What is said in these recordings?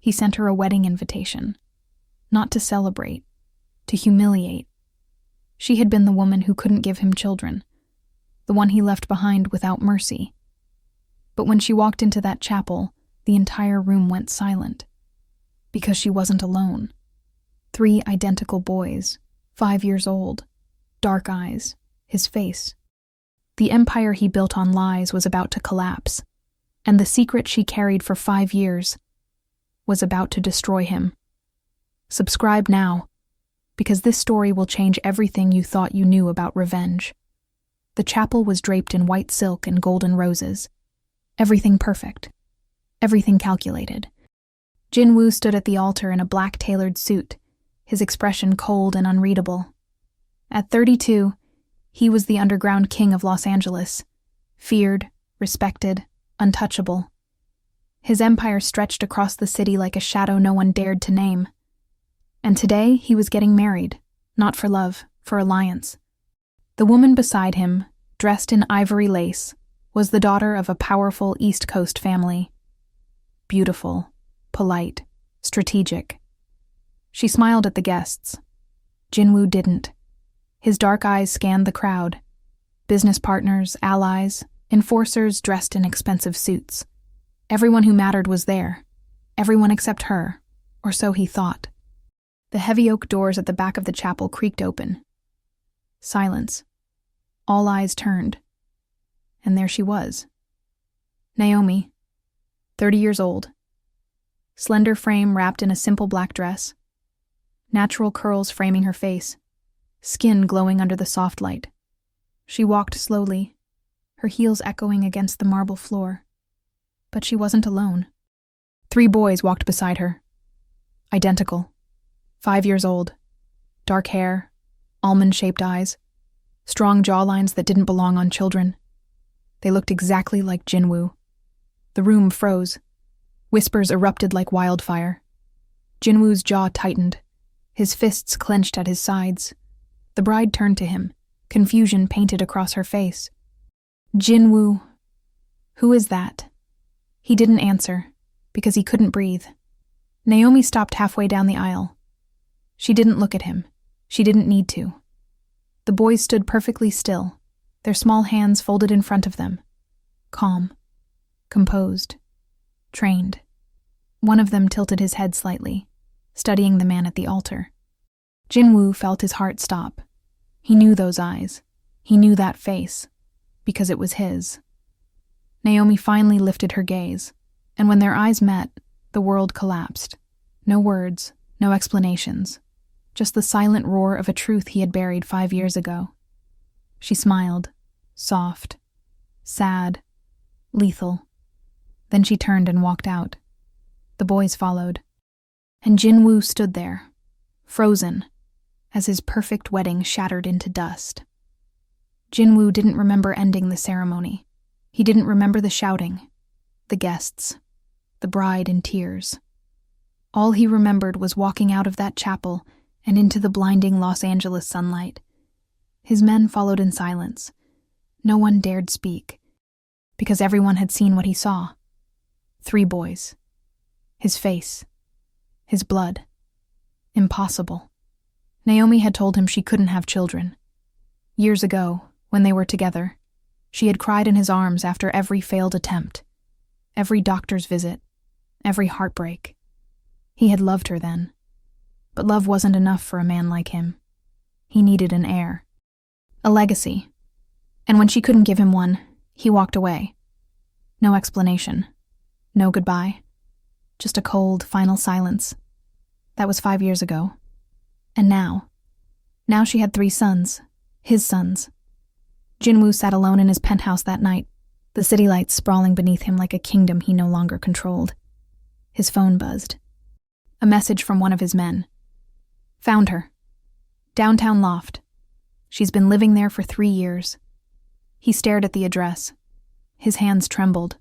He sent her a wedding invitation. Not to celebrate, to humiliate. She had been the woman who couldn't give him children, the one he left behind without mercy. But when she walked into that chapel, the entire room went silent. Because she wasn't alone. 3 identical boys, 5 years old, dark eyes, his face. The empire he built on lies was about to collapse, and the secret she carried for 5 years was about to destroy him. Subscribe now, because this story will change everything you thought you knew about revenge. The chapel was draped in white silk and golden roses. Everything perfect. Everything calculated. Jin-woo stood at the altar in a black tailored suit, his expression cold and unreadable. At 32, he was the underground king of Los Angeles, feared, respected, untouchable. His empire stretched across the city like a shadow no one dared to name. And today he was getting married, not for love, for alliance. The woman beside him, dressed in ivory lace, was the daughter of a powerful East Coast family. Beautiful, polite, strategic. She smiled at the guests. Jin-woo didn't. His dark eyes scanned the crowd. Business partners, allies, enforcers dressed in expensive suits. Everyone who mattered was there. Everyone except her, or so he thought. The heavy oak doors at the back of the chapel creaked open. Silence. All eyes turned. And there she was. Naomi, 30 years old. Slender frame wrapped in a simple black dress. Natural curls framing her face. Skin glowing under the soft light. She walked slowly, her heels echoing against the marble floor. But she wasn't alone. 3 boys walked beside her. Identical. 5 years old. Dark hair, almond-shaped eyes, strong jawlines that didn't belong on children. They looked exactly like Jin-woo. The room froze. Whispers erupted like wildfire. Jin-woo's jaw tightened, his fists clenched at his sides. The bride turned to him, confusion painted across her face. Jin-woo. Who is that? He didn't answer, because he couldn't breathe. Naomi stopped halfway down the aisle. She didn't look at him. She didn't need to. The boys stood perfectly still, their small hands folded in front of them. Calm. Composed. Trained. One of them tilted his head slightly, studying the man at the altar. Jin-woo felt his heart stop. He knew those eyes. He knew that face, because it was his. Naomi finally lifted her gaze, and when their eyes met, the world collapsed. No words, no explanations, just the silent roar of a truth he had buried 5 years ago. She smiled, soft, sad, lethal. Then she turned and walked out. The boys followed. And Jin-woo stood there, frozen, as his perfect wedding shattered into dust. Jin-woo didn't remember ending the ceremony. He didn't remember the shouting, the guests, the bride in tears. All he remembered was walking out of that chapel and into the blinding Los Angeles sunlight. His men followed in silence. No one dared speak, because everyone had seen what he saw. 3 boys. His face. His blood. Impossible. Naomi had told him she couldn't have children. Years ago, when they were together, she had cried in his arms after every failed attempt, every doctor's visit, every heartbreak. He had loved her then. But love wasn't enough for a man like him. He needed an heir. A legacy. And when she couldn't give him one, he walked away. No explanation. No goodbye. Just a cold, final silence. That was 5 years ago. And now she had 3 sons. His sons. Jin-woo sat alone in his penthouse that night, the city lights sprawling beneath him like a kingdom he no longer controlled. His phone buzzed. A message from one of his men. Found her. Downtown loft. She's been living there for 3 years. He stared at the address. His hands trembled.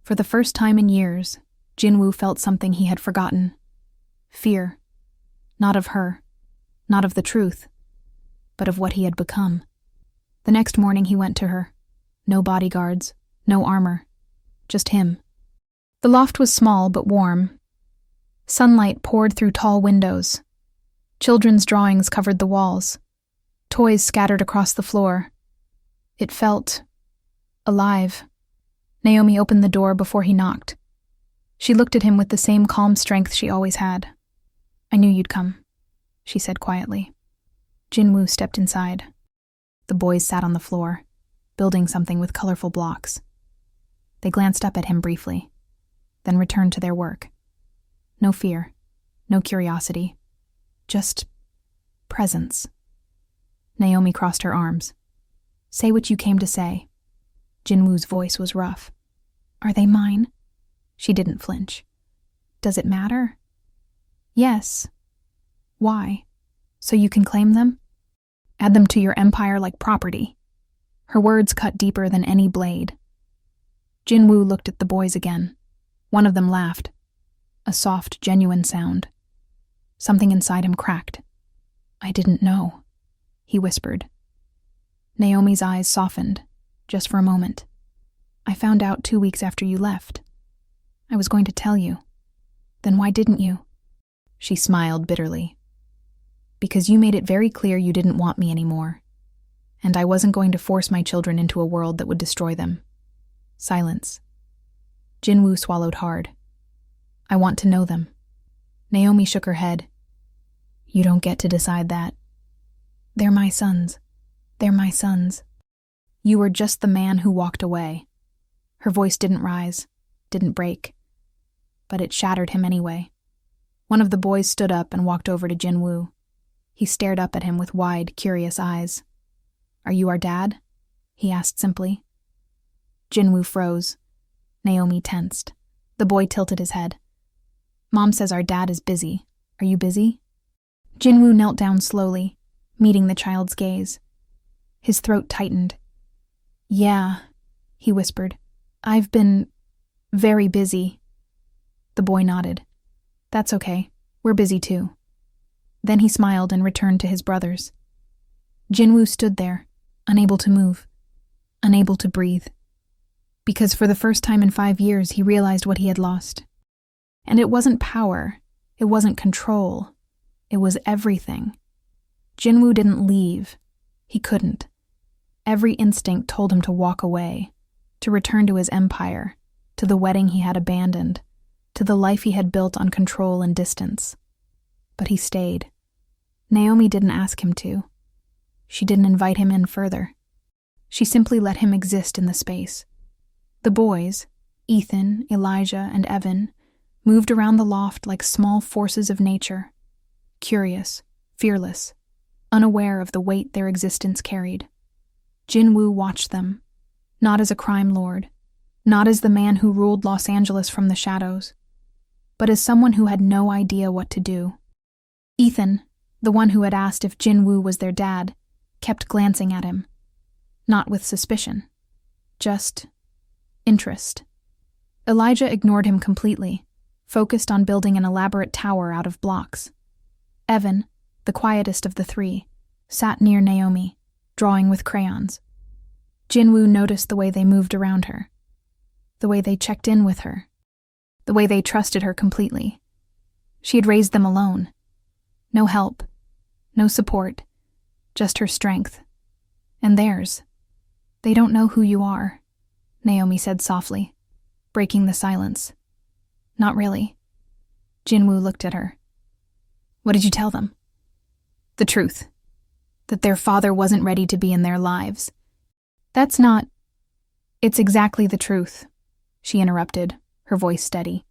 For the first time in years, Jin-woo felt something he had forgotten. Fear. Not of her. Not of the truth. But of what he had become. The next morning he went to her. No bodyguards. No armor. Just him. The loft was small but warm. Sunlight poured through tall windows. Children's drawings covered the walls. Toys scattered across the floor. It felt alive. Naomi opened the door before he knocked. She looked at him with the same calm strength she always had. "I knew you'd come," she said quietly. Jinwoo stepped inside. The boys sat on the floor, building something with colorful blocks. They glanced up at him briefly, then returned to their work. No fear, no curiosity, just presence. Naomi crossed her arms. "Say what you came to say." Jinwoo's voice was rough. "Are they mine?" She didn't flinch. "Does it matter?" "Yes." "Why? So you can claim them? Add them to your empire like property." Her words cut deeper than any blade. Jinwoo looked at the boys again. One of them laughed. A soft, genuine sound. Something inside him cracked. "I didn't know," he whispered. Naomi's eyes softened, just for a moment. "I found out 2 weeks after you left. I was going to tell you. Then why didn't you?" She smiled bitterly. "Because you made it very clear you didn't want me anymore. And I wasn't going to force my children into a world that would destroy them." Silence. Jinwoo swallowed hard. "I want to know them." Naomi shook her head. "You don't get to decide that. They're my sons. They're my sons. You were just the man who walked away." Her voice didn't rise, didn't break. But it shattered him anyway. One of the boys stood up and walked over to Jinwoo. He stared up at him with wide, curious eyes. "Are you our dad?" he asked simply. Jinwoo froze. Naomi tensed. The boy tilted his head. "Mom says our dad is busy. Are you busy?" Jinwoo knelt down slowly, meeting the child's gaze. His throat tightened. "Yeah," he whispered. "I've been very busy." The boy nodded. "That's okay. We're busy too." Then he smiled and returned to his brothers. Jinwoo stood there, unable to move, unable to breathe. Because for the first time in 5 years, he realized what he had lost. And it wasn't power, it wasn't control, it was everything. Jinwoo didn't leave. He couldn't. Every instinct told him to walk away, to return to his empire, to the wedding he had abandoned, to the life he had built on control and distance. But he stayed. Naomi didn't ask him to. She didn't invite him in further. She simply let him exist in the space. The boys, Ethan, Elijah, and Evan, moved around the loft like small forces of nature, curious, fearless, unaware of the weight their existence carried. Jinwoo watched them, not as a crime lord, not as the man who ruled Los Angeles from the shadows, but as someone who had no idea what to do. Ethan, the one who had asked if Jinwoo was their dad, kept glancing at him, not with suspicion, just interest. Elijah ignored him completely, focused on building an elaborate tower out of blocks. Evan, the quietest of the three, sat near Naomi, drawing with crayons. Jinwoo noticed the way they moved around her, the way they checked in with her, the way they trusted her completely. She had raised them alone. No help, no support, just her strength. And theirs. "They don't know who you are," Naomi said softly, breaking the silence. "Not really." Jinwoo looked at her. "What did you tell them?" "The truth. That their father wasn't ready to be in their lives." "That's not—" "It's exactly the truth," she interrupted, her voice steady.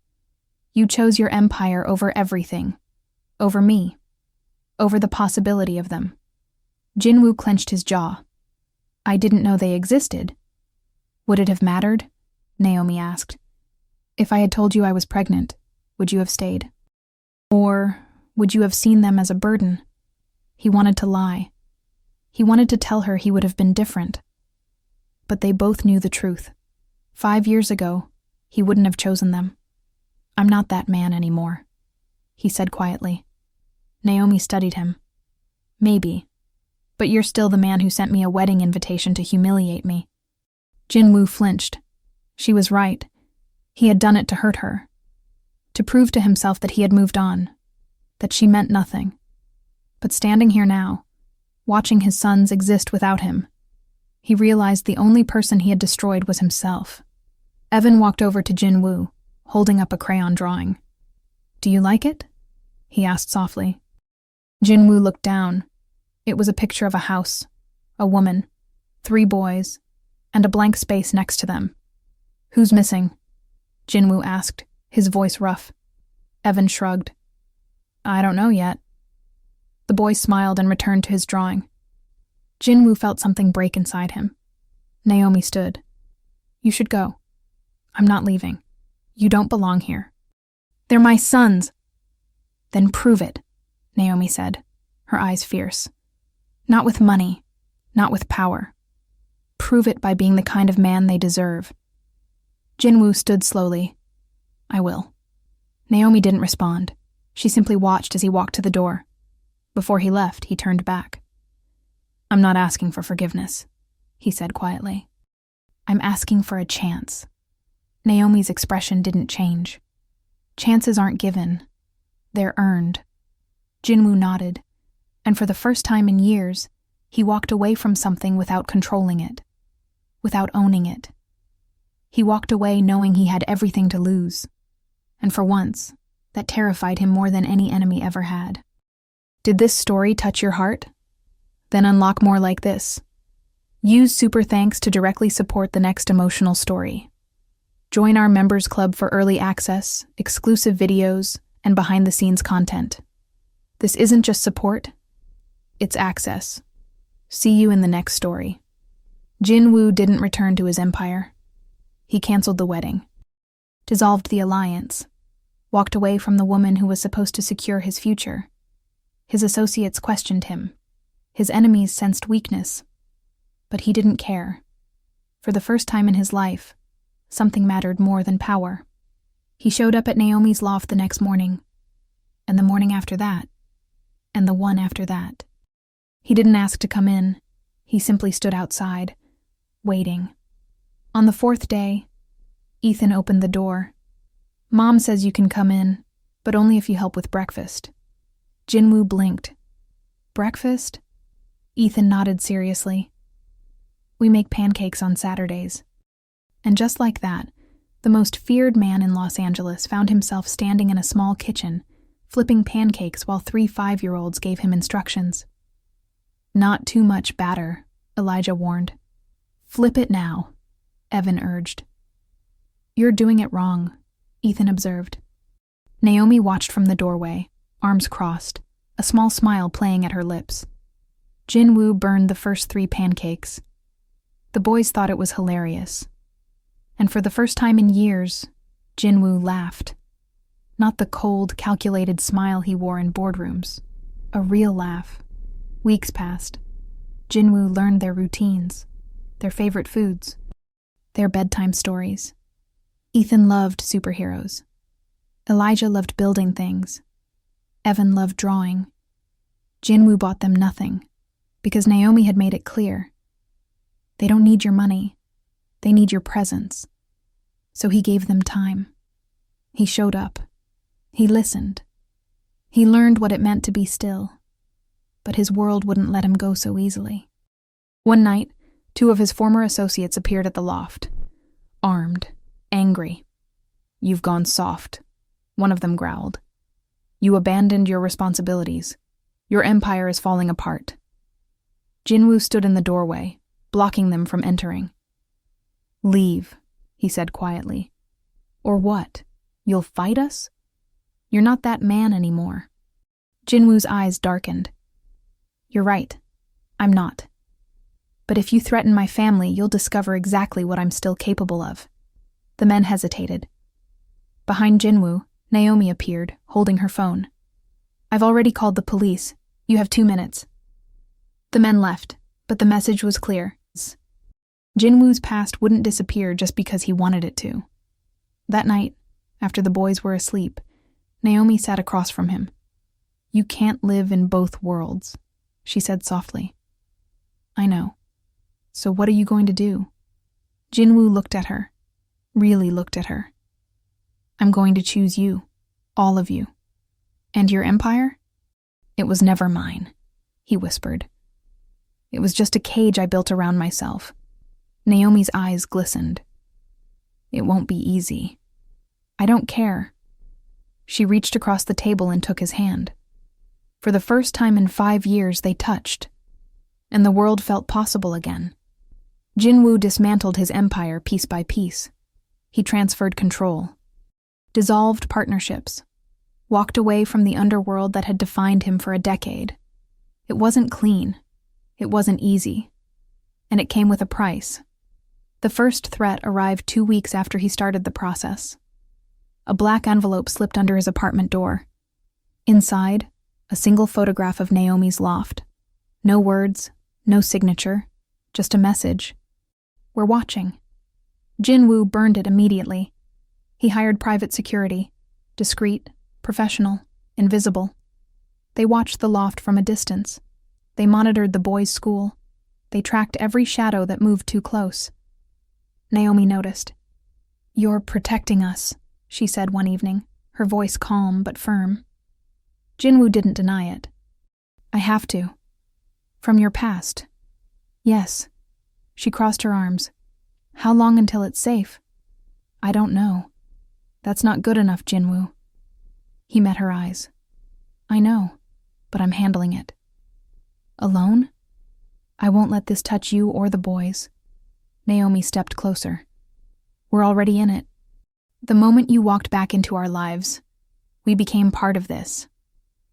"You chose your empire over everything. Over me. Over the possibility of them." Jinwoo clenched his jaw. "I didn't know they existed." "Would it have mattered?" Naomi asked. "If I had told you I was pregnant, would you have stayed? Or would you have seen them as a burden?" He wanted to lie. He wanted to tell her he would have been different. But they both knew the truth. 5 years ago, he wouldn't have chosen them. "I'm not that man anymore," he said quietly. Naomi studied him. "Maybe. But you're still the man who sent me a wedding invitation to humiliate me." Jinwoo flinched. She was right. He had done it to hurt her. to prove to himself that he had moved on, that she meant nothing. But standing here now, watching his sons exist without him, he realized the only person he had destroyed was himself. Evan walked over to Jin-woo, holding up a crayon drawing. "Do you like it?" he asked softly. Jin-woo looked down. It was a picture of a house, a woman, 3 boys, and a blank space next to them. "Who's missing?" Jin-woo asked, his voice rough. Evan shrugged. "I don't know yet." The boy smiled and returned to his drawing. Jin-woo felt something break inside him. Naomi stood. "You should go. I'm not leaving. You don't belong here." "They're my sons." "Then prove it," Naomi said, her eyes fierce. "Not with money, not with power. Prove it by being the kind of man they deserve." Jin-woo stood slowly. "I will." Naomi didn't respond. She simply watched as he walked to the door. Before he left, he turned back. "I'm not asking for forgiveness," he said quietly. "I'm asking for a chance." Naomi's expression didn't change. Chances aren't given. They're earned. Jin-woo nodded, and for the first time in years, he walked away from something without controlling it, without owning it. He walked away knowing he had everything to lose, and for once, that terrified him more than any enemy ever had. Did this story touch your heart? Then unlock more like this. Use Super Thanks to directly support the next emotional story. Join our members club for early access, exclusive videos, and behind-the-scenes content. This isn't just support, it's access. See you in the next story. Jin-woo didn't return to his empire. He canceled the wedding, dissolved the alliance, walked away from the woman who was supposed to secure his future. His associates questioned him. His enemies sensed weakness. But he didn't care. For the first time in his life, something mattered more than power. He showed up at Naomi's loft the next morning, and the morning after that, and the one after that. He didn't ask to come in. He simply stood outside, waiting. On the 4th day, Ethan opened the door. "Mom says you can come in, but only if you help with breakfast." Jin-woo blinked. "Breakfast?" Ethan nodded seriously. "We make pancakes on Saturdays." And just like that, the most feared man in Los Angeles found himself standing in a small kitchen, flipping pancakes while 3 5-year-olds gave him instructions. "Not too much batter," Elijah warned. "Flip it now," Evan urged. "You're doing it wrong," Ethan observed. Naomi watched from the doorway, arms crossed, a small smile playing at her lips. Jin-woo burned the first 3 pancakes. The boys thought it was hilarious. And for the first time in years, Jin-woo laughed. Not the cold, calculated smile he wore in boardrooms. A real laugh. Weeks passed. Jin-woo learned their routines, their favorite foods, their bedtime stories. Ethan loved superheroes. Elijah loved building things. Evan loved drawing. Jin-woo bought them nothing, because Naomi had made it clear. They don't need your money. They need your presence. So he gave them time. He showed up. He listened. He learned what it meant to be still. But his world wouldn't let him go so easily. One night, 2 of his former associates appeared at the loft. Armed, angry. "You've gone soft," one of them growled. "You abandoned your responsibilities. Your empire is falling apart." Jin-woo stood in the doorway, blocking them from entering. "Leave," he said quietly. "Or what? You'll fight us? You're not that man anymore." Jin-woo's eyes darkened. "You're right. I'm not. But if you threaten my family, you'll discover exactly what I'm still capable of." The men hesitated. Behind Jin-woo, Naomi appeared, holding her phone. "I've already called the police. You have 2 minutes." The men left, but the message was clear. Jin-woo's past wouldn't disappear just because he wanted it to. That night, after the boys were asleep, Naomi sat across from him. "You can't live in both worlds," she said softly. "I know. So what are you going to do?" Jin-woo looked at her, really looked at her. "I'm going to choose you," All of you. And your empire? It was never mine, he whispered. It was just a cage I built around myself. Naomi's eyes glistened. It won't be easy. I don't care. She reached across the table and took his hand. For the first time in 5 years, they touched, and the world felt possible again. Jinwoo dismantled his empire piece by piece. He transferred control, dissolved partnerships, walked away from the underworld that had defined him for a decade. It wasn't clean. It wasn't easy. And it came with a price. The first threat arrived 2 weeks after he started the process. A black envelope slipped under his apartment door. Inside, a single photograph of Naomi's loft. No words, no signature, just a message. We're watching. Jinwoo burned it immediately. He hired private security, discreet, professional, invisible. They watched the loft from a distance. They monitored the boys' school. They tracked every shadow that moved too close. Naomi noticed. "You're protecting us," she said one evening, her voice calm but firm. Jinwoo didn't deny it. "I have to. From your past." "Yes." She crossed her arms. "How long until it's safe?" "I don't know." "That's not good enough, Jinwoo." He met her eyes. "I know, but I'm handling it." "Alone?" "I won't let this touch you or the boys." Naomi stepped closer. "We're already in it. The moment you walked back into our lives, we became part of this.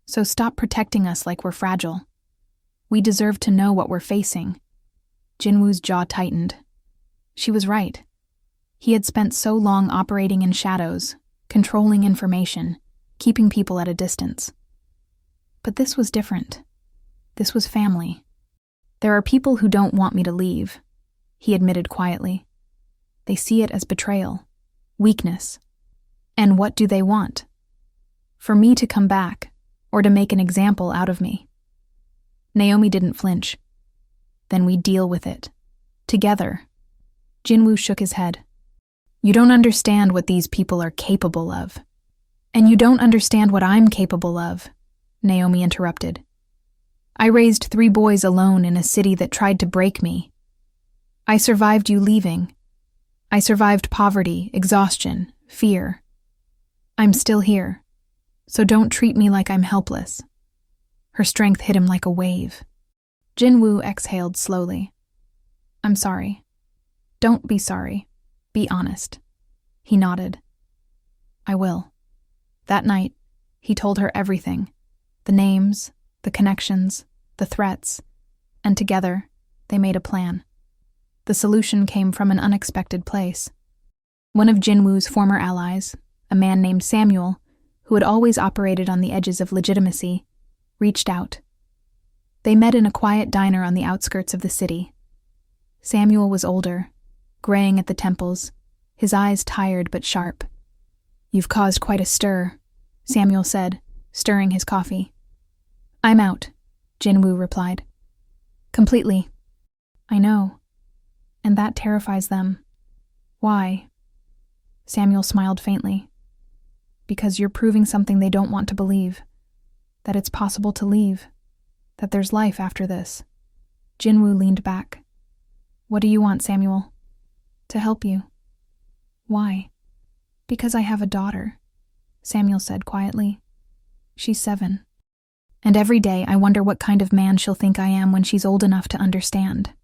So stop protecting us like we're fragile. We deserve to know what we're facing." Jinwoo's jaw tightened. She was right. He had spent so long operating in shadows, controlling information, keeping people at a distance. But this was different. This was family. "There are people who don't want me to leave," he admitted quietly. "They see it as betrayal, weakness. And what do they want? For me to come back, or to make an example out of me." Naomi didn't flinch. "Then we deal with it. Together." Jinwoo shook his head. "You don't understand what these people are capable of. And you don't understand what I'm capable of," Naomi interrupted. "I raised 3 boys alone in a city that tried to break me. I survived you leaving. I survived poverty, exhaustion, fear. I'm still here, so don't treat me like I'm helpless." Her strength hit him like a wave. Jinwoo exhaled slowly. "I'm sorry." "Don't be sorry. Be honest." He nodded. "I will." That night, he told her everything. The names, the connections, the threats, and together, they made a plan. The solution came from an unexpected place. One of Jinwoo's former allies, a man named Samuel, who had always operated on the edges of legitimacy, reached out. They met in a quiet diner on the outskirts of the city. Samuel was older, graying at the temples, his eyes tired but sharp. "You've caused quite a stir," Samuel said, stirring his coffee. "I'm out," Jinwoo replied. "Completely." "I know. And that terrifies them." "Why?" Samuel smiled faintly. "Because you're proving something they don't want to believe. That it's possible to leave. That there's life after this." Jinwoo leaned back. "What do you want, Samuel?" "To help you." "Why?" "Because I have a daughter," Samuel said quietly. "She's 7. And every day I wonder what kind of man she'll think I am when she's old enough to understand."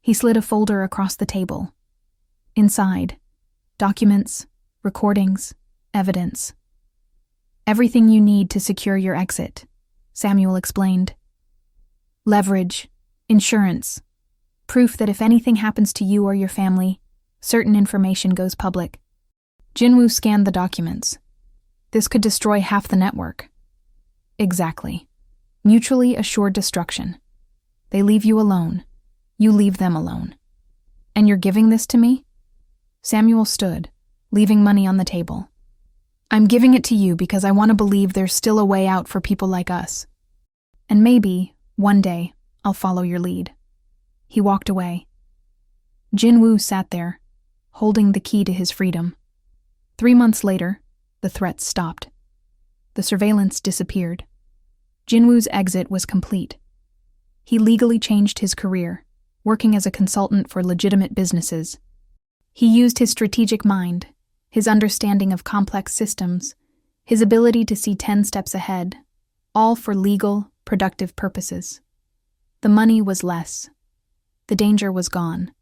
He slid a folder across the table. Inside, documents, recordings, evidence. "Everything you need to secure your exit," Samuel explained. "Leverage, insurance, proof that if anything happens to you or your family, certain information goes public." Jinwoo scanned the documents. "This could destroy half the network." "Exactly. Mutually assured destruction. They leave you alone. You leave them alone. And you're giving this to me?" Samuel stood, leaving money on the table. "I'm giving it to you because I want to believe there's still a way out for people like us. And maybe, one day, I'll follow your lead." He walked away. Jinwoo sat there, holding the key to his freedom. 3 months later, the threats stopped. The surveillance disappeared. Jinwoo's exit was complete. He legally changed his career, working as a consultant for legitimate businesses. He used his strategic mind, his understanding of complex systems, his ability to see 10 steps ahead, all for legal, productive purposes. The money was less. The danger was gone.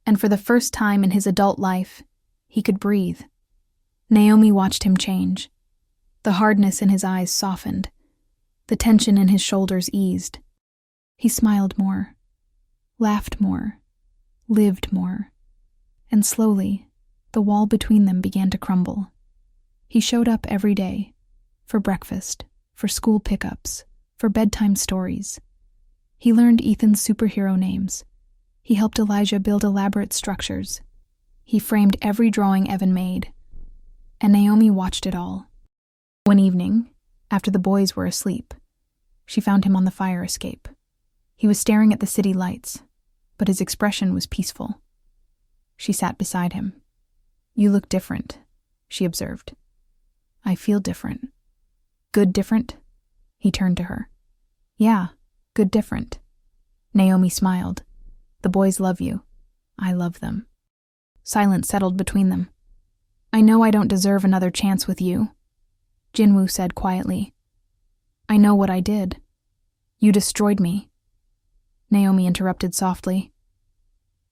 And for the first time in his adult life, he could breathe. Naomi watched him change. The hardness in his eyes softened. The tension in his shoulders eased. He smiled more, laughed more, lived more. And slowly, the wall between them began to crumble. He showed up every day, for breakfast, for school pickups, for bedtime stories. He learned Ethan's superhero names. He helped Elijah build elaborate structures. He framed every drawing Evan made. And Naomi watched it all. One evening, after the boys were asleep, she found him on the fire escape. He was staring at the city lights, but his expression was peaceful. She sat beside him. "You look different," she observed. "I feel different." "Good different?" He turned to her. "Yeah, good different." Naomi smiled. "The boys love you. I love them." Silence settled between them. "I know I don't deserve another chance with you," Jinwoo said quietly. "I know what I did. You destroyed me." Naomi interrupted softly.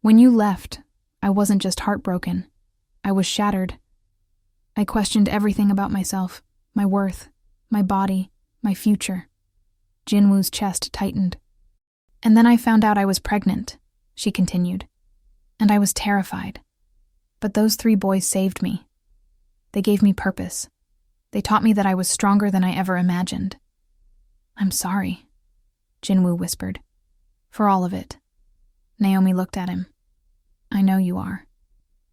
"When you left, I wasn't just heartbroken. I was shattered. I questioned everything about myself, my worth, my body, my future." Jinwoo's chest tightened. "And then I found out I was pregnant," she continued. "And I was terrified. But those 3 boys saved me. They gave me purpose. They taught me that I was stronger than I ever imagined." "I'm sorry," Jinwoo whispered. "For all of it." Naomi looked at him. "I know you are.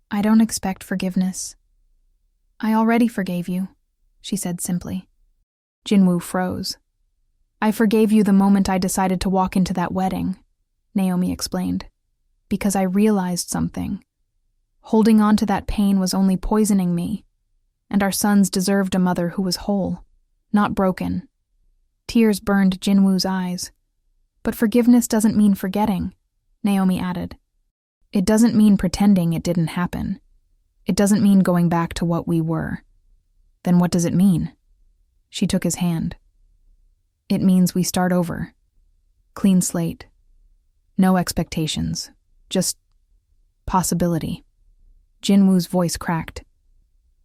I don't expect forgiveness." "I already forgave you," she said simply. Jinwoo froze. "I forgave you the moment I decided to walk into that wedding," Naomi explained, "because I realized something. Holding on to that pain was only poisoning me, and our sons deserved a mother who was whole, not broken." Tears burned Jinwoo's eyes. "But forgiveness doesn't mean forgetting," Naomi added. "It doesn't mean pretending it didn't happen. It doesn't mean going back to what we were." "Then what does it mean?" She took his hand. "It means we start over. Clean slate. No expectations. Just possibility." Jinwoo's voice cracked.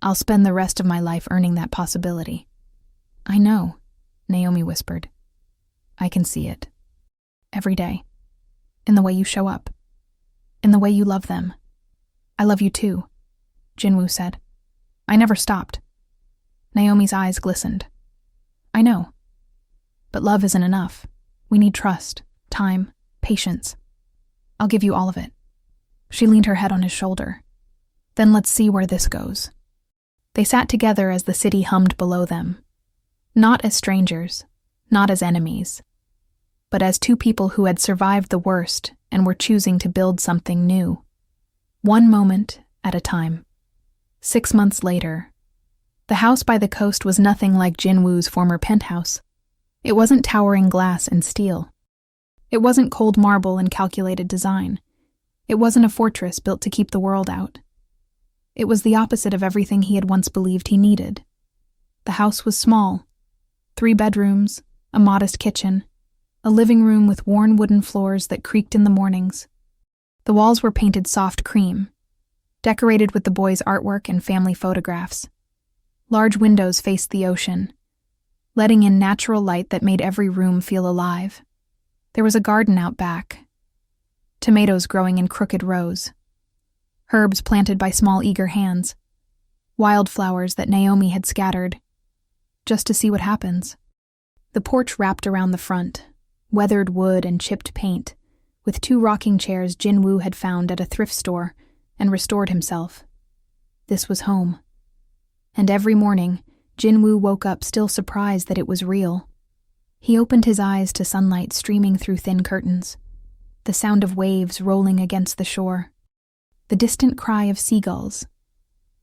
"I'll spend the rest of my life earning that possibility." "I know," Naomi whispered. "I can see it. Every day. In the way you show up. In the way you love them." "I love you too," Jinwoo said. "I never stopped." Naomi's eyes glistened. "I know. But love isn't enough. We need trust, time, patience. I'll give you all of it." She leaned her head on his shoulder. "Then let's see where this goes." They sat together as the city hummed below them. Not as strangers, not as enemies, but as 2 people who had survived the worst and were choosing to build something new. One moment at a time. 6 months later, the house by the coast was nothing like Jinwoo's former penthouse. It wasn't towering glass and steel. It wasn't cold marble and calculated design. It wasn't a fortress built to keep the world out. It was the opposite of everything he had once believed he needed. The house was small. 3 bedrooms, a modest kitchen, a living room with worn wooden floors that creaked in the mornings. The walls were painted soft cream, decorated with the boys' artwork and family photographs. Large windows faced the ocean, letting in natural light that made every room feel alive. There was a garden out back, tomatoes growing in crooked rows, herbs planted by small eager hands, wildflowers that Naomi had scattered, just to see what happens. The porch wrapped around the front, weathered wood and chipped paint, with 2 rocking chairs Jinwoo had found at a thrift store and restored himself. This was home. And every morning, Jinwoo woke up still surprised that it was real. He opened his eyes to sunlight streaming through thin curtains, the sound of waves rolling against the shore, the distant cry of seagulls.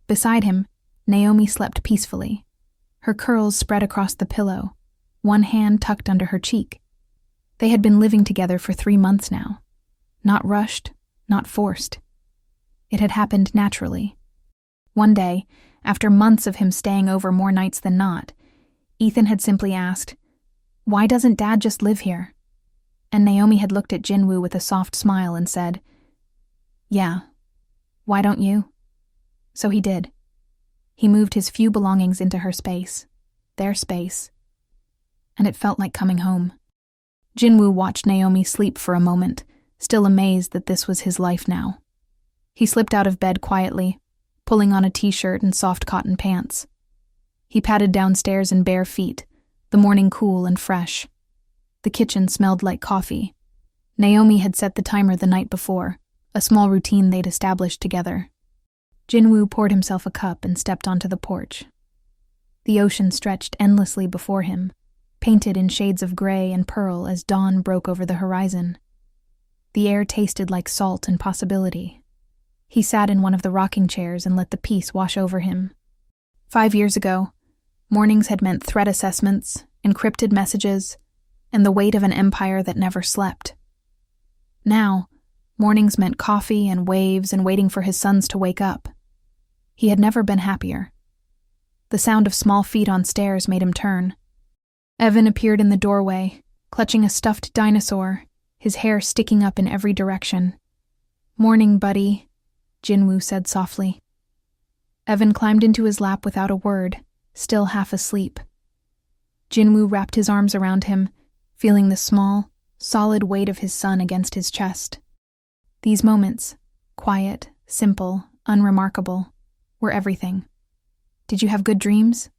Beside him, Naomi slept peacefully, Her curls spread across the pillow, one hand tucked under her cheek. They had been living together for 3 months now. Not rushed, not forced. It had happened naturally. One day, after months of him staying over more nights than not, Ethan had simply asked, "Why doesn't Dad just live here?" And Naomi had looked at Jinwoo with a soft smile and said, "Yeah, why don't you?" So he did. He moved his few belongings into her space, their space, and it felt like coming home. Jinwoo watched Naomi sleep for a moment, still amazed that this was his life now. He slipped out of bed quietly, pulling on a t-shirt and soft cotton pants. He padded downstairs in bare feet, the morning cool and fresh. The kitchen smelled like coffee. Naomi had set the timer the night before, a small routine they'd established together. Jinwoo poured himself a cup and stepped onto the porch. The ocean stretched endlessly before him, painted in shades of gray and pearl as dawn broke over the horizon. The air tasted like salt and possibility. He sat in one of the rocking chairs and let the peace wash over him. 5 years ago, mornings had meant threat assessments, encrypted messages, and the weight of an empire that never slept. Now, mornings meant coffee and waves and waiting for his sons to wake up. He had never been happier. The sound of small feet on stairs made him turn. Evan appeared in the doorway, clutching a stuffed dinosaur, his hair sticking up in every direction. "Morning, buddy," Jinwoo said softly. Evan climbed into his lap without a word, still half asleep. Jinwoo wrapped his arms around him, feeling the small, solid weight of his son against his chest. These moments, quiet, simple, unremarkable, were everything. "Did you have good dreams?"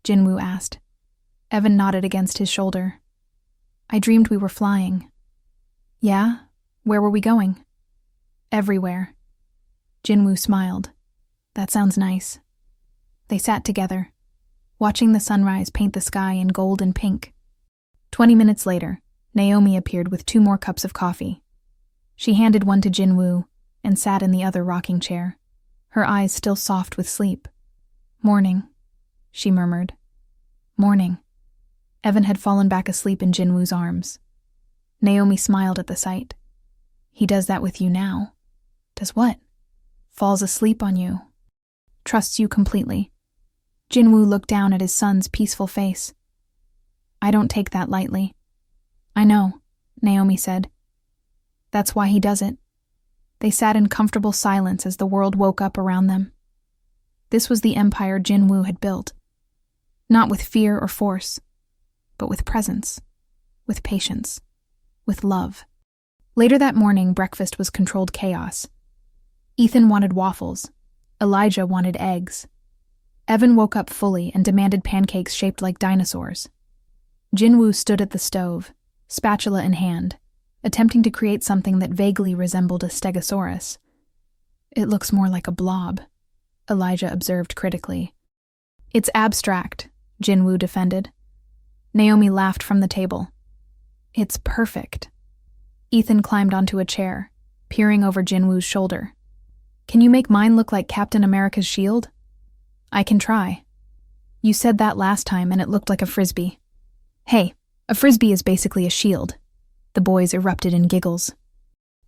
Jinwoo asked. Evan nodded against his shoulder. "I dreamed we were flying." "Yeah? Where were we going?" "Everywhere." Jinwoo smiled. "That sounds nice." They sat together, watching the sunrise paint the sky in gold and pink. 20 minutes later, Naomi appeared with 2 more cups of coffee. She handed one to Jinwoo and sat in the other rocking chair, her eyes still soft with sleep. "Morning," she murmured. "Morning." Evan had fallen back asleep in Jinwoo's arms. Naomi smiled at the sight. "He does that with you now." "Does what?" "Falls asleep on you. Trusts you completely." Jinwoo looked down at his son's peaceful face. "I don't take that lightly." "I know," Naomi said. "That's why he does it." They sat in comfortable silence as the world woke up around them. This was the empire Jinwoo had built. Not with fear or force, but with presence, with patience, with love. Later that morning, breakfast was controlled chaos. Ethan wanted waffles. Elijah wanted eggs. Evan woke up fully and demanded pancakes shaped like dinosaurs. Jinwoo stood at the stove, spatula in hand, attempting to create something that vaguely resembled a stegosaurus. "It looks more like a blob," Elijah observed critically. "It's abstract," Jinwoo defended. Naomi laughed from the table. "It's perfect." Ethan climbed onto a chair, peering over Jinwoo's shoulder. "Can you make mine look like Captain America's shield?" "I can try. You said that last time and it looked like a frisbee." "Hey, a frisbee is basically a shield." The boys erupted in giggles.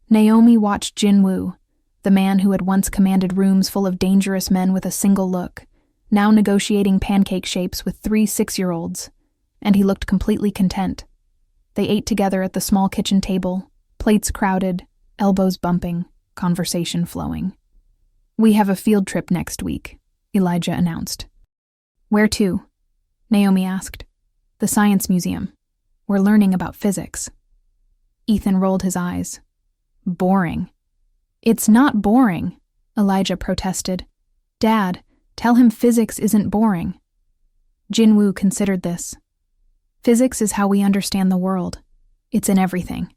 Naomi watched Jinwoo, the man who had once commanded rooms full of dangerous men with a single look, now negotiating pancake shapes with 3 6-year-olds, and he looked completely content. They ate together at the small kitchen table, plates crowded, elbows bumping, conversation flowing. "We have a field trip next week," Elijah announced. "Where to?" Naomi asked. "The Science Museum. We're learning about physics." Ethan rolled his eyes. "Boring." "It's not boring," Elijah protested. "Dad, tell him physics isn't boring." Jinwoo considered this. "Physics is how we understand the world. It's in everything.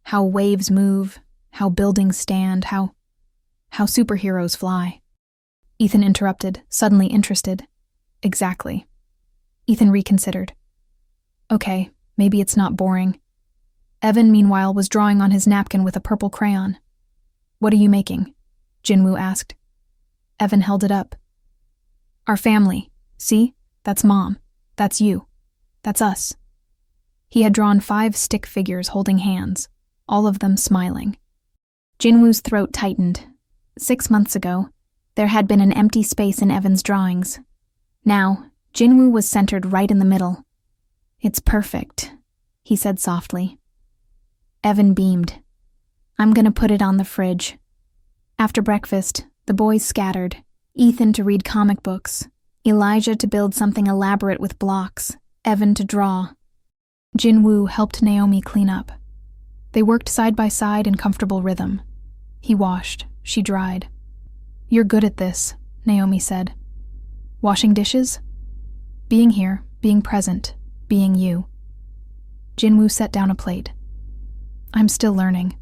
How waves move, how buildings stand, how superheroes fly." Ethan interrupted, suddenly interested. "Exactly." Ethan reconsidered. "Okay, maybe it's not boring." Evan, meanwhile, was drawing on his napkin with a purple crayon. "What are you making?" Jinwoo asked. Evan held it up. "Our family. See? That's Mom. That's you. That's us." He had drawn 5 stick figures holding hands, all of them smiling. Jinwoo's throat tightened. 6 months ago, there had been an empty space in Evan's drawings. Now, Jinwoo was centered right in the middle. "It's perfect," he said softly. Evan beamed. "I'm gonna put it on the fridge." After breakfast, the boys scattered, Ethan to read comic books, Elijah to build something elaborate with blocks, Evan to draw. Jinwoo helped Naomi clean up. They worked side by side in comfortable rhythm. He washed, she dried. "You're good at this," Naomi said. "Washing dishes?" "Being here, being present, being you." Jinwoo set down a plate. "I'm still learning."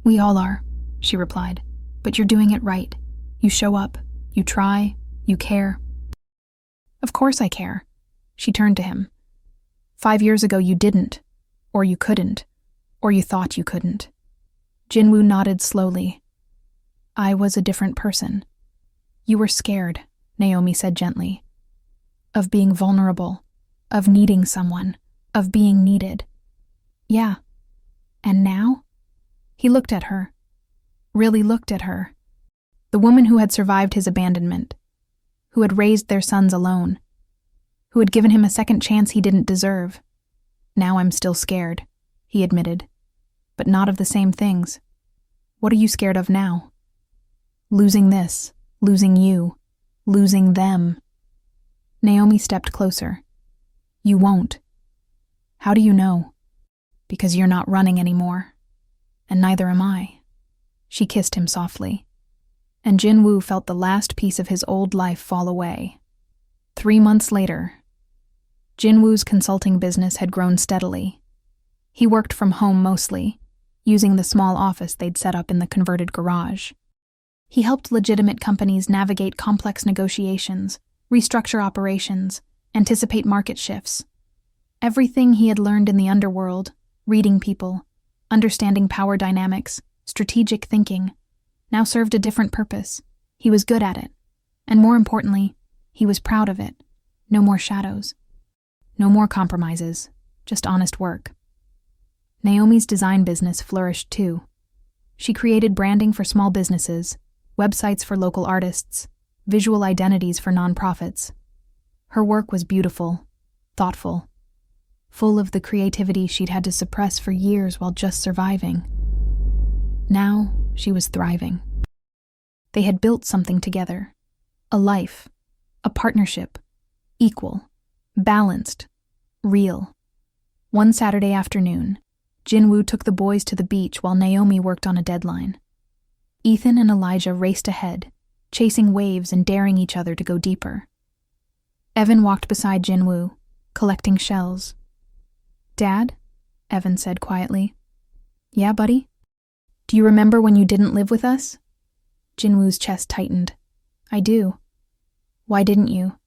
"We all are," she replied. "But you're doing it right. You show up, you try, you care." "Of course I care." She turned to him. 5 years ago you didn't, or you couldn't, or you thought you couldn't. Jinwoo nodded slowly. "I was a different person." "You were scared," Naomi said gently. "Of being vulnerable, of needing someone, of being needed." "Yeah. And now?" He looked at her. Really looked at her. The woman who had survived his abandonment, who had raised their sons alone, who had given him a second chance he didn't deserve. "Now I'm still scared," he admitted. "But not of the same things." "What are you scared of now?" "Losing this, losing you, losing them." Naomi stepped closer. "You won't." "How do you know?" "Because you're not running anymore. And neither am I." She kissed him softly. And Jinwoo felt the last piece of his old life fall away. 3 months later, Jinwoo's consulting business had grown steadily. He worked from home mostly, using the small office they'd set up in the converted garage. He helped legitimate companies navigate complex negotiations, restructure operations, anticipate market shifts. Everything he had learned in the underworld, reading people, understanding power dynamics, strategic thinking, now served a different purpose. He was good at it. And more importantly, he was proud of it. No more shadows. No more compromises. Just honest work. Naomi's design business flourished too. She created branding for small businesses, websites for local artists, visual identities for nonprofits. Her work was beautiful, thoughtful, full of the creativity she'd had to suppress for years while just surviving. Now, she was thriving. They had built something together. A life, a partnership, equal, balanced, real. One Saturday afternoon, Jinwoo took the boys to the beach while Naomi worked on a deadline. Ethan and Elijah raced ahead, chasing waves and daring each other to go deeper. Evan walked beside Jinwoo, collecting shells. "Dad?" Evan said quietly. "Yeah, buddy? Do you remember when you didn't live with us?" Jinwoo's chest tightened. "I do." "Why didn't you?"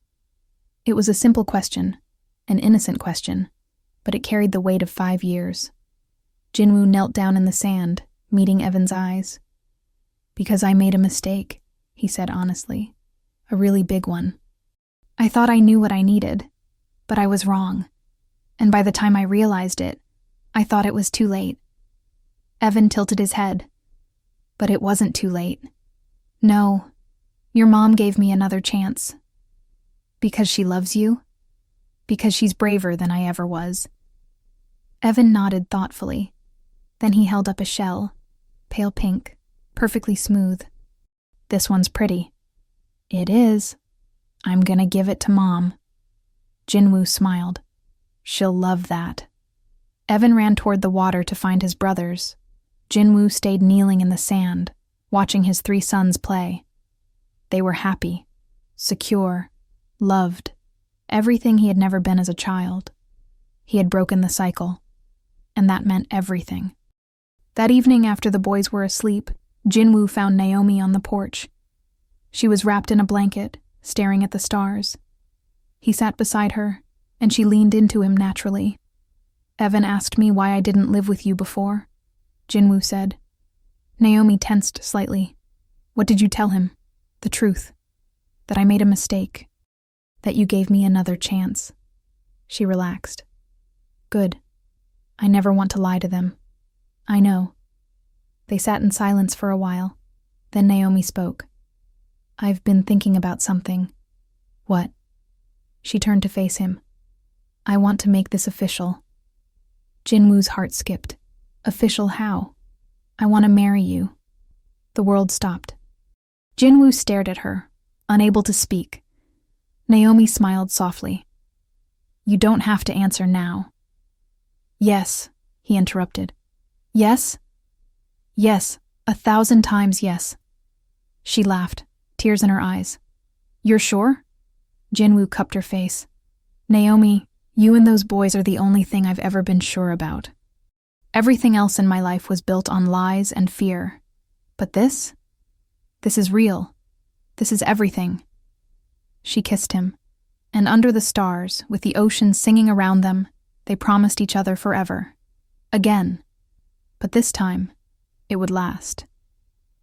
It was a simple question, an innocent question, but it carried the weight of 5 years. Jinwoo knelt down in the sand, meeting Evan's eyes. "Because I made a mistake," he said honestly. "A really big one. I thought I knew what I needed, but I was wrong. And by the time I realized it, I thought it was too late." Evan tilted his head. "But it wasn't too late. No, your mom gave me another chance." "Because she loves you?" "Because she's braver than I ever was." Evan nodded thoughtfully. Then he held up a shell, pale pink, perfectly smooth. "This one's pretty." "It is. I'm gonna give it to Mom." Jinwoo smiled. "She'll love that." Evan ran toward the water to find his brothers. Jinwoo stayed kneeling in the sand, watching his 3 sons play. They were happy, secure, loved, everything he had never been as a child. He had broken the cycle, and that meant everything. That evening after the boys were asleep, Jinwoo found Naomi on the porch. She was wrapped in a blanket, staring at the stars. He sat beside her, and she leaned into him naturally. "Evan asked me why I didn't live with you before," Jinwoo said. Naomi tensed slightly. "What did you tell him?" "The truth. That I made a mistake." That you gave me another chance. She relaxed. Good. I never want to lie to them. I know. They sat in silence for a while. Then Naomi spoke. I've been thinking about something. What? She turned to face him. I want to make this official. Jinwoo's heart skipped. Official how? I want to marry you. The world stopped. Jinwoo stared at her, unable to speak. Naomi smiled softly. You don't have to answer now. Yes, he interrupted. Yes? Yes, 1,000 times yes. She laughed, tears in her eyes. You're sure? Jinwoo cupped her face. Naomi, you and those boys are the only thing I've ever been sure about. Everything else in my life was built on lies and fear. But this is real. This is everything. She kissed him, and under the stars, with the ocean singing around them, they promised each other forever. Again. But this time, it would last.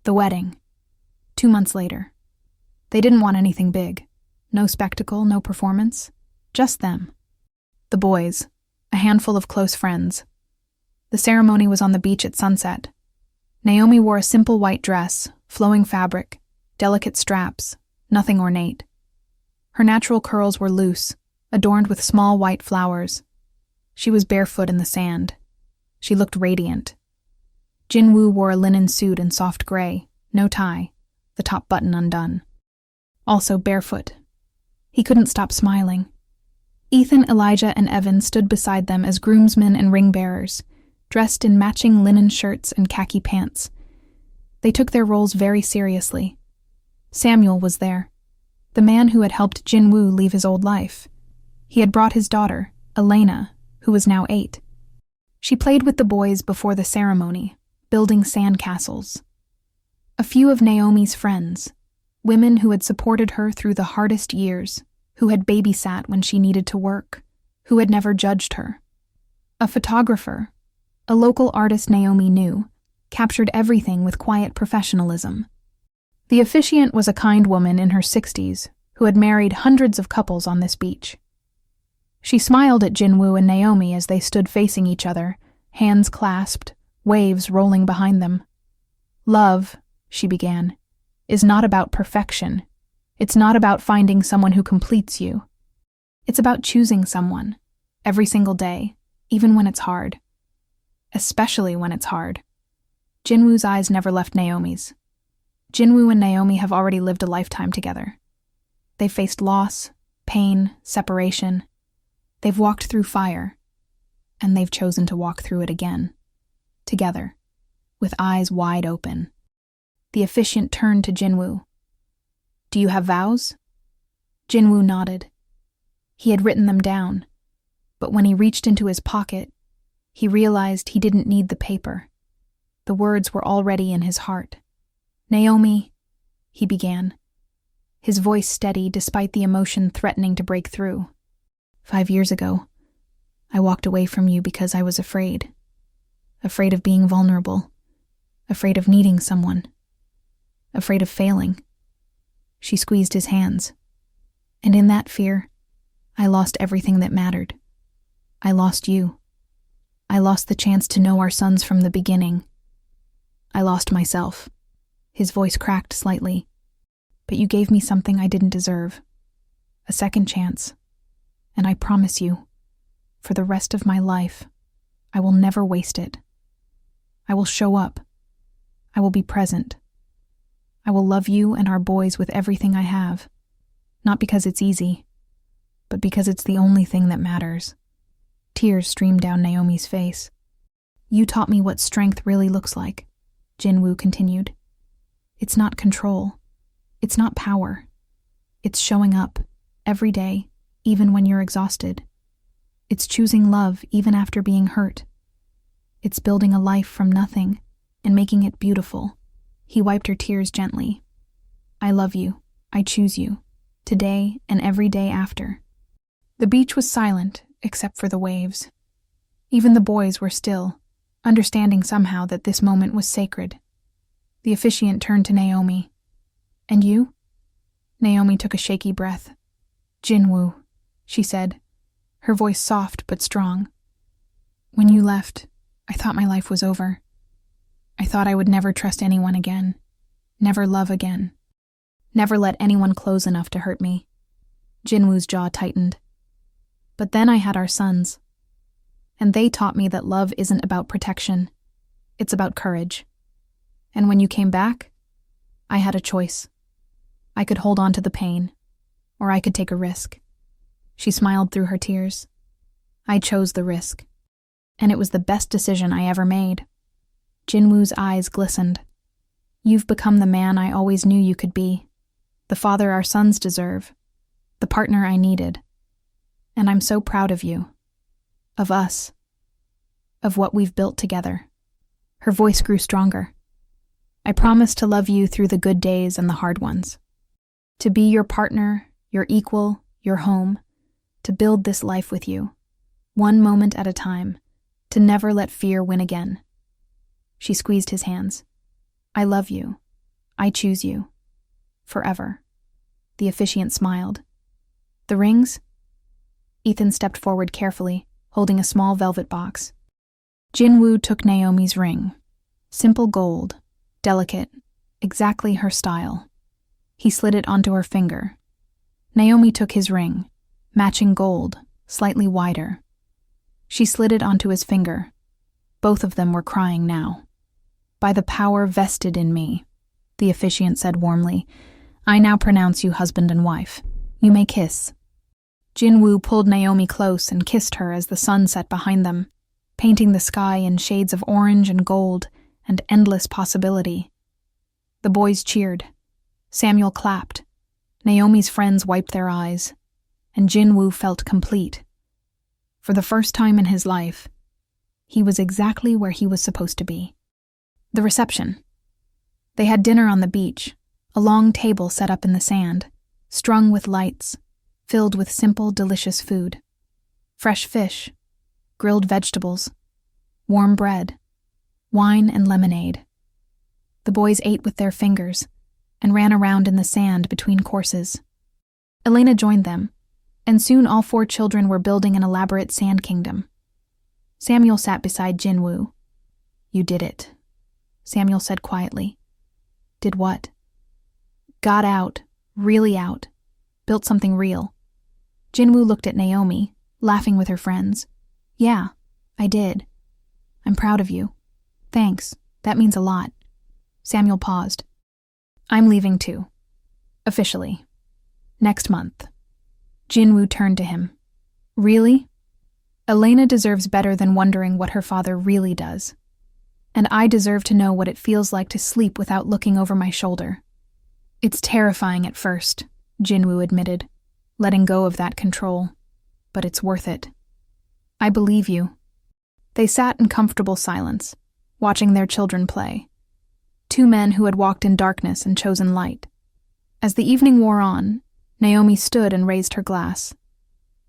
The wedding. 2 months later. They didn't want anything big. No spectacle, no performance. Just them. The boys, a handful of close friends. The ceremony was on the beach at sunset. Naomi wore a simple white dress, flowing fabric, delicate straps, nothing ornate. Her natural curls were loose, adorned with small white flowers. She was barefoot in the sand. She looked radiant. Jinwoo wore a linen suit in soft gray, no tie, the top button undone. Also barefoot. He couldn't stop smiling. Ethan, Elijah, and Evan stood beside them as groomsmen and ring-bearers, dressed in matching linen shirts and khaki pants. They took their roles very seriously. Samuel was there, the man who had helped Jinwoo leave his old life. He had brought his daughter, Elena, who was now 8. She played with the boys before the ceremony, building sand castles. A few of Naomi's friends, women who had supported her through the hardest years, who had babysat when she needed to work, who had never judged her. A photographer, a local artist Naomi knew, captured everything with quiet professionalism. The officiant was a kind woman in her 60s who had married hundreds of couples on this beach. She smiled at Jinwoo and Naomi as they stood facing each other, hands clasped, waves rolling behind them. Love, she began, is not about perfection. It's not about finding someone who completes you. It's about choosing someone, every single day, even when it's hard. Especially when it's hard. Jinwoo's eyes never left Naomi's. Jinwoo and Naomi have already lived a lifetime together. They've faced loss, pain, separation. They've walked through fire, and they've chosen to walk through it again. Together, with eyes wide open. The officiant turned to Jinwoo. Do you have vows? Jinwoo nodded. He had written them down, but when he reached into his pocket, he realized he didn't need the paper. The words were already in his heart. Naomi, he began, his voice steady despite the emotion threatening to break through. 5 years ago, I walked away from you because I was afraid. Afraid of being vulnerable. Afraid of needing someone. Afraid of failing. She squeezed his hands. And in that fear, I lost everything that mattered. I lost you. I lost the chance to know our sons from the beginning. I lost myself. His voice cracked slightly. But you gave me something I didn't deserve. A second chance. And I promise you, for the rest of my life, I will never waste it. I will show up. I will be present. I will love you and our boys with everything I have. Not because it's easy, but because it's the only thing that matters. Tears streamed down Naomi's face. You taught me what strength really looks like, Jinwoo continued. It's not control. It's not power. It's showing up, every day, even when you're exhausted. It's choosing love even after being hurt. It's building a life from nothing and making it beautiful. He wiped her tears gently. I love you. I choose you. Today and every day after. The beach was silent, except for the waves. Even the boys were still, understanding somehow that this moment was sacred. The officiant turned to Naomi. And you? Naomi took a shaky breath. Jinwoo, she said, her voice soft but strong. When you left, I thought my life was over. I thought I would never trust anyone again, never love again, never let anyone close enough to hurt me. Jinwoo's jaw tightened. But then I had our sons, and they taught me that love isn't about protection, it's about courage. And when you came back, I had a choice. I could hold on to the pain, or I could take a risk. She smiled through her tears. I chose the risk, and it was the best decision I ever made. Jinwoo's eyes glistened. You've become the man I always knew you could be, the father our sons deserve, the partner I needed. And I'm so proud of you, of us, of what we've built together. Her voice grew stronger. I promise to love you through the good days and the hard ones. To be your partner, your equal, your home. To build this life with you, one moment at a time. To never let fear win again. She squeezed his hands. I love you. I choose you. Forever. The officiant smiled. The rings? Ethan stepped forward carefully, holding a small velvet box. Jinwoo took Naomi's ring. Simple gold, delicate, exactly her style. He slid it onto her finger. Naomi took his ring, matching gold, slightly wider. She slid it onto his finger. Both of them were crying now. By the power vested in me, the officiant said warmly, I now pronounce you husband and wife. You may kiss. Jinwoo pulled Naomi close and kissed her as the sun set behind them, painting the sky in shades of orange and gold and endless possibility. The boys cheered. Samuel clapped. Naomi's friends wiped their eyes, and Jinwoo felt complete. For the first time in his life, he was exactly where he was supposed to be. The reception. They had dinner on the beach, a long table set up in the sand, strung with lights, filled with simple, delicious food. Fresh fish, grilled vegetables, warm bread, wine and lemonade. The boys ate with their fingers and ran around in the sand between courses. Elena joined them, and soon all 4 children were building an elaborate sand kingdom. Samuel sat beside Jinwoo. You did it, Samuel said quietly. Did what? Got out, really out, built something real. Jinwoo looked at Naomi, laughing with her friends. Yeah, I did. I'm proud of you. Thanks, that means a lot. Samuel paused. I'm leaving too. Officially. Next month. Jinwoo turned to him. Really? Elena deserves better than wondering what her father really does. And I deserve to know what it feels like to sleep without looking over my shoulder. It's terrifying at first, Jinwoo admitted, letting go of that control. But it's worth it. I believe you. They sat in comfortable silence, watching their children play. 2 men who had walked in darkness and chosen light. As the evening wore on, Naomi stood and raised her glass.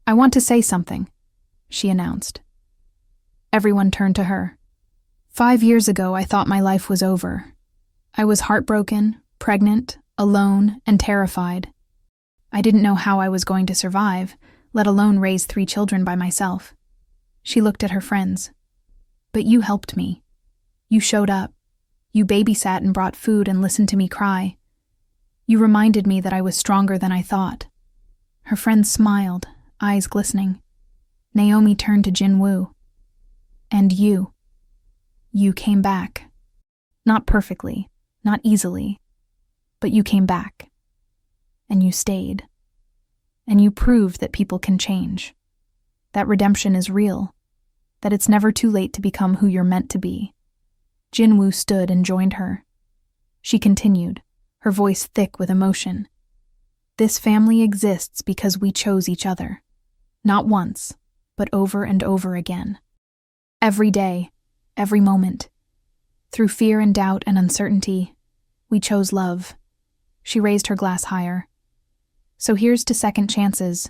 I want to say something, she announced. Everyone turned to her. 5 years ago, I thought my life was over. I was heartbroken, pregnant, alone, and terrified. I didn't know how I was going to survive, let alone raise 3 children by myself. She looked at her friends. But you helped me. You showed up. You babysat and brought food and listened to me cry. You reminded me that I was stronger than I thought. Her friends smiled, eyes glistening. Naomi turned to Jinwoo. And you. You came back. Not perfectly, not easily, but you came back. And you stayed. And you proved that people can change. That redemption is real. That it's never too late to become who you're meant to be. Jinwoo stood and joined her. She continued, her voice thick with emotion. This family exists because we chose each other. Not once, but over and over again. Every day, every moment. Through fear and doubt and uncertainty, we chose love. She raised her glass higher. So here's to second chances,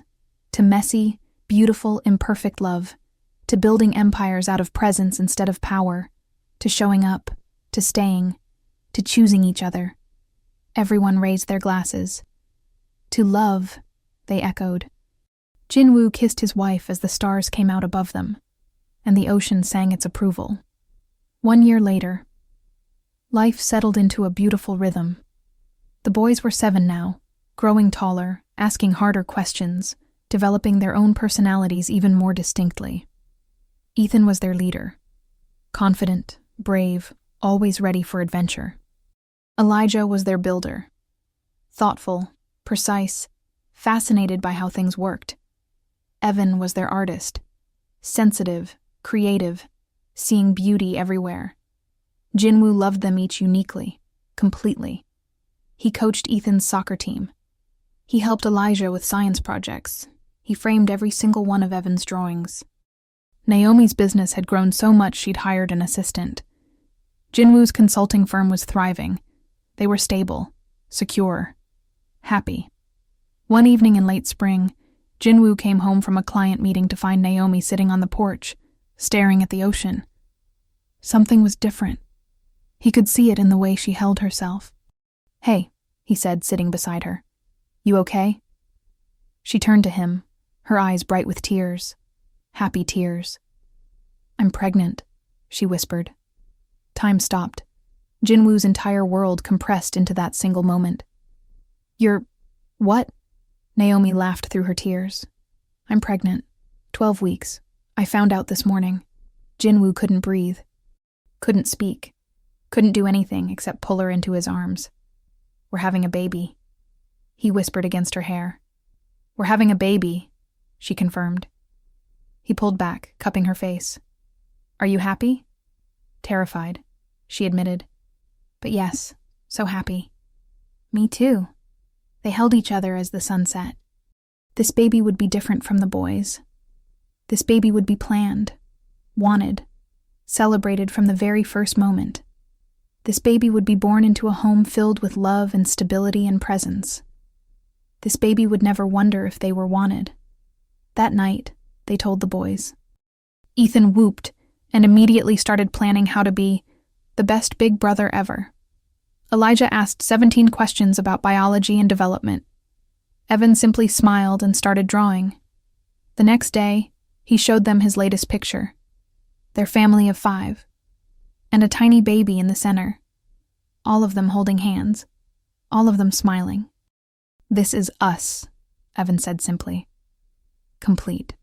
to messy, beautiful, imperfect love, to building empires out of presence instead of power, to showing up, to staying, to choosing each other. Everyone raised their glasses. To love, they echoed. Jinwoo kissed his wife as the stars came out above them, and the ocean sang its approval. 1 year later, life settled into a beautiful rhythm. The boys were 7 now, growing taller, asking harder questions, developing their own personalities even more distinctly. Ethan was their leader, confident, brave, always ready for adventure. Elijah was their builder, thoughtful, precise, fascinated by how things worked. Evan was their artist, sensitive, creative, seeing beauty everywhere. Jinwoo loved them each uniquely, completely. He coached Ethan's soccer team. He helped Elijah with science projects. He framed every single one of Evan's drawings. Naomi's business had grown so much she'd hired an assistant. Jinwoo's consulting firm was thriving. They were stable, secure, happy. One evening in late spring, Jinwoo came home from a client meeting to find Naomi sitting on the porch, staring at the ocean. Something was different. He could see it in the way she held herself. "Hey," he said, sitting beside her. "You okay?" She turned to him, her eyes bright with tears, happy tears. "I'm pregnant," she whispered. Time stopped. Jinwoo's entire world compressed into that single moment. "You're... what?" Naomi laughed through her tears. "I'm pregnant. 12 weeks. I found out this morning." Jinwoo couldn't breathe, couldn't speak, couldn't do anything except pull her into his arms. "We're having a baby," he whispered against her hair. "We're having a baby," she confirmed. He pulled back, cupping her face. "Are you happy?" "Terrified," she admitted. "But yes, so happy." "Me too." They held each other as the sun set. This baby would be different from the boys. This baby would be planned, wanted, celebrated from the very first moment. This baby would be born into a home filled with love and stability and presence. This baby would never wonder if they were wanted. That night, they told the boys. Ethan whooped and immediately started planning how to be the best big brother ever. Elijah asked 17 questions about biology and development. Evan simply smiled and started drawing. The next day, he showed them his latest picture. Their family of 5. And a tiny baby in the center. All of them holding hands. All of them smiling. "This is us," Evan said simply. Complete.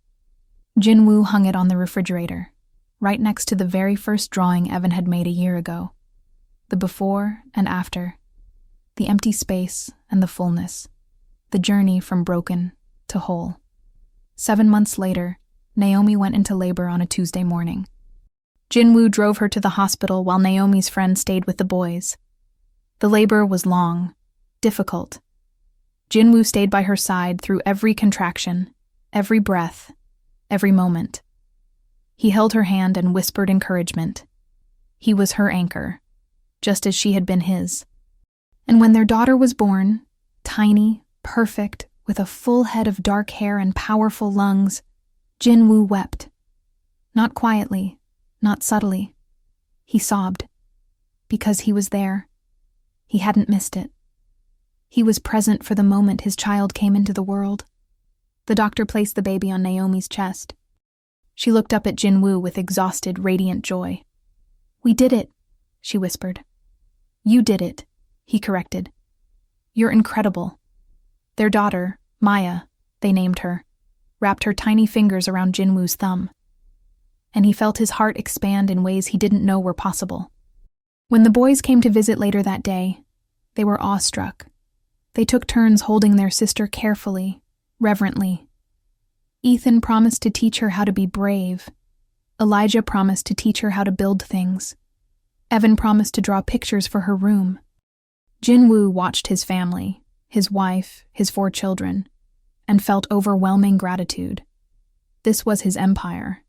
Jinwoo hung it on the refrigerator, right next to the very first drawing Evan had made a year ago. The before and after. The empty space and the fullness. The journey from broken to whole. 7 months later, Naomi went into labor on a Tuesday morning. Jinwoo drove her to the hospital while Naomi's friend stayed with the boys. The labor was long, difficult. Jinwoo stayed by her side through every contraction, every breath, every moment. He held her hand and whispered encouragement. He was her anchor, just as she had been his. And when their daughter was born, tiny, perfect, with a full head of dark hair and powerful lungs, Jinwoo wept. Not quietly, not subtly. He sobbed. Because he was there. He hadn't missed it. He was present for the moment his child came into the world. The doctor placed the baby on Naomi's chest. She looked up at Jinwoo with exhausted, radiant joy. "We did it," she whispered. "You did it," he corrected. "You're incredible." Their daughter, Maya, they named her, wrapped her tiny fingers around Jinwoo's thumb. And he felt his heart expand in ways he didn't know were possible. When the boys came to visit later that day, they were awestruck. They took turns holding their sister carefully, reverently. Ethan promised to teach her how to be brave. Elijah promised to teach her how to build things. Evan promised to draw pictures for her room. Jinwoo watched his family, his wife, his 4 children, and felt overwhelming gratitude. This was his empire,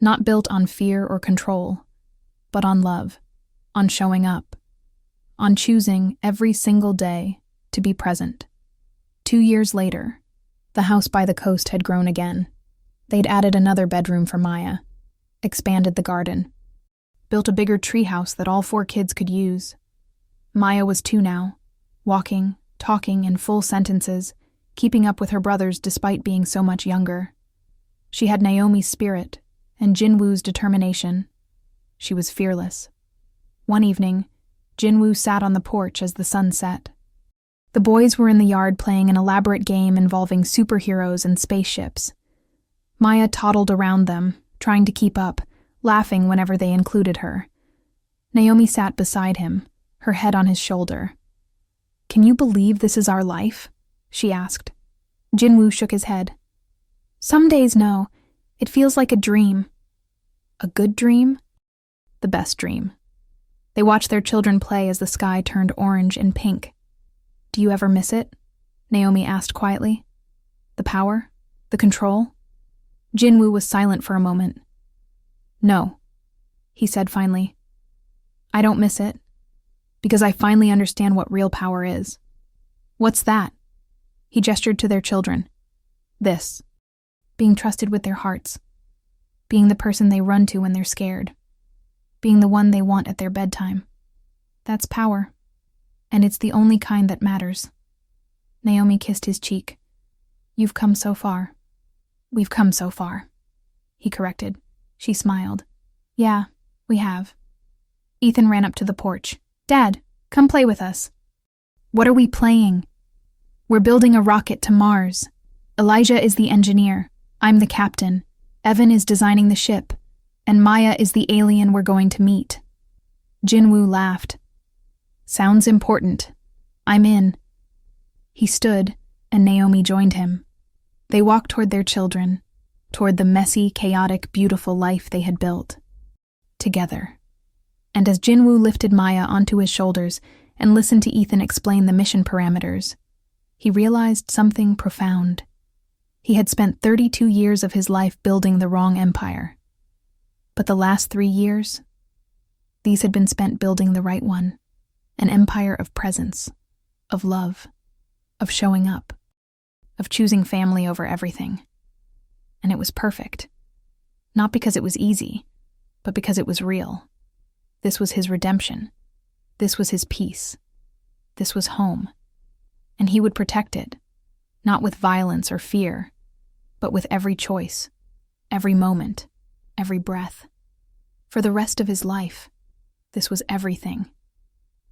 not built on fear or control, but on love, on showing up, on choosing every single day to be present. 2 years later, the house by the coast had grown again. They'd added another bedroom for Maya, expanded the garden, built a bigger treehouse that all 4 kids could use. Maya was 2 now, walking, talking in full sentences, keeping up with her brothers despite being so much younger. She had Naomi's spirit and Jinwoo's determination. She was fearless. One evening, Jinwoo sat on the porch as the sun set. The boys were in the yard playing an elaborate game involving superheroes and spaceships. Maya toddled around them, trying to keep up, laughing whenever they included her. Naomi sat beside him, her head on his shoulder. "Can you believe this is our life?" she asked. Jinwoo shook his head. "Some days, no. It feels like a dream." "A good dream?" "The best dream." They watched their children play as the sky turned orange and pink. "Do you ever miss it?" Naomi asked quietly. "The power? The control?" Jinwoo was silent for a moment. "No," he said finally. "I don't miss it, because I finally understand what real power is." "What's that?" He gestured to their children. "This. Being trusted with their hearts. Being the person they run to when they're scared. Being the one they want at their bedtime. That's power. And it's the only kind that matters." Naomi kissed his cheek. "You've come so far." "We've come so far," he corrected. She smiled. "Yeah, we have." Ethan ran up to the porch. "Dad, come play with us." "What are we playing?" "We're building a rocket to Mars. Elijah is the engineer. I'm the captain. Evan is designing the ship. And Maya is the alien we're going to meet." Jinwoo laughed. "Sounds important. I'm in." He stood, and Naomi joined him. They walked toward their children, toward the messy, chaotic, beautiful life they had built. Together. And as Jinwoo lifted Maya onto his shoulders and listened to Ethan explain the mission parameters, he realized something profound. He had spent 32 years of his life building the wrong empire. But the last 3 years, these had been spent building the right one, an empire of presence, of love, of showing up, of choosing family over everything. And it was perfect. Not because it was easy, but because it was real. This was his redemption. This was his peace. This was home. And he would protect it, not with violence or fear, but with every choice, every moment, every breath. For the rest of his life, this was everything.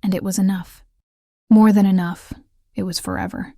And it was enough. More than enough, it was forever.